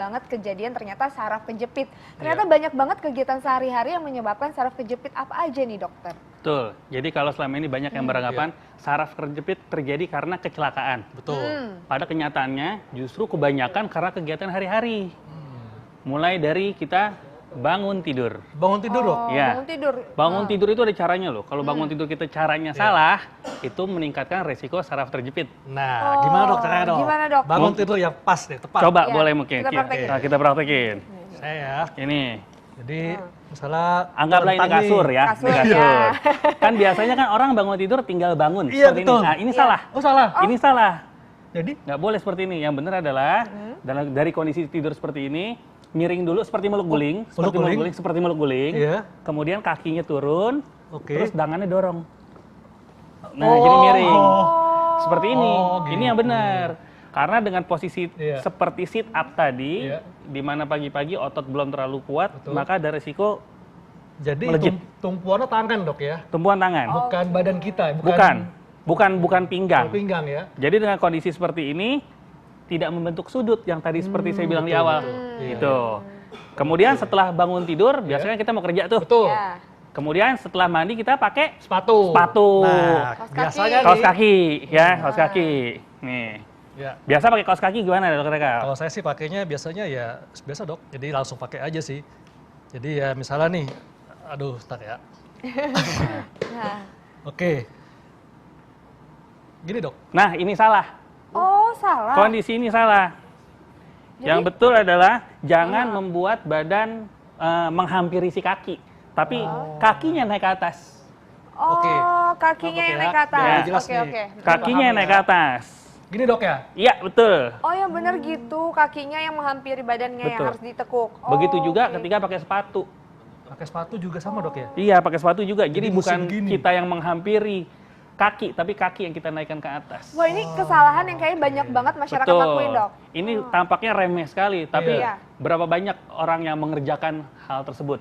banget kejadian ternyata saraf kejepit. Ternyata banyak banget kegiatan sehari-hari yang menyebabkan saraf kejepit. Apa aja nih dokter? Betul. Jadi kalau selama ini banyak yang beranggapan saraf kejepit terjadi karena kecelakaan. Betul. Pada kenyataannya justru kebanyakan karena kegiatan hari-hari. Mulai dari kita bangun tidur. Bangun tidur dok? Ya. Bangun tidur. Bangun tidur itu ada caranya loh. Kalau bangun tidur kita caranya salah, itu meningkatkan resiko saraf terjepit. Nah, gimana dok caranya dok? Gimana, Dok? Bangun tidur yang pas deh, tepat. Coba Ya, boleh mungkin. kita praktekin. Nah, kita praktekin. Saya ya. Ini. Jadi misalnya Anggaplah ini rentang nih. kasur ya. Kasur, Ini kasur. ya. Kan biasanya kan orang bangun tidur tinggal bangun. Iya, seperti betul. ini. Nah ini Iya. salah. Oh salah. Ini salah. Jadi Nggak boleh seperti ini. Yang benar adalah dari kondisi tidur seperti ini, miring dulu seperti meluk guling, seperti meluk guling. Iya. Kemudian kakinya turun, Oke. terus tangannya dorong. Nah, jadi miring. Seperti ini. Oh, Ini yang benar. Karena dengan posisi Iya. seperti sit up tadi, Iya. di mana pagi-pagi otot belum terlalu kuat, Betul. maka ada resiko jadi melejit. tumpuannya tangan dok ya? tumpuan tangan. Bukan badan kita, Bukan pinggang. pinggang ya? Jadi dengan kondisi seperti ini tidak membentuk sudut yang tadi seperti saya bilang di awal. Iya. Gitu. Kemudian setelah bangun tidur, biasanya kita mau kerja tuh. Betul. Ya. Kemudian setelah mandi kita pakai Sepatu. Nah, Kaos kaki. biasanya kaos nih. kaki, ya, kaos kaki. Nih. Ya. Biasa pakai kaos kaki gimana dokter Eka? Kalau saya sih pakainya biasanya ya biasa dok, jadi langsung pakai aja sih. Jadi ya misalnya nih, aduh ntar ya. Nah. Oke. Gini dok, Nah, ini salah. Oh, salah. Kondisi ini salah. Jadi- Yang betul adalah jangan membuat badan menghampiri si kaki, tapi kakinya naik ke atas. Oh, Oke. kakinya yang Oke, naik ke ya. atas. Ya, jelas Oke, nih. oke. Kakinya yang naik ke atas. gini dok ya. Iya, betul. Oh, yang benar gitu. Kakinya yang menghampiri badannya yang Betul. harus ditekuk. Oh, Begitu juga oke. ketika pakai sepatu. Pakai sepatu juga sama dok ya. Iya, pakai sepatu juga. Jadi Jadi bukan mesti begini. kita yang menghampiri kaki, tapi kaki yang kita naikkan ke atas. Wah, ini kesalahan yang kayaknya banyak banget masyarakat Betul. lakuin, Dok. Ini tampaknya remeh sekali, tapi Iya. berapa banyak orang yang mengerjakan hal tersebut?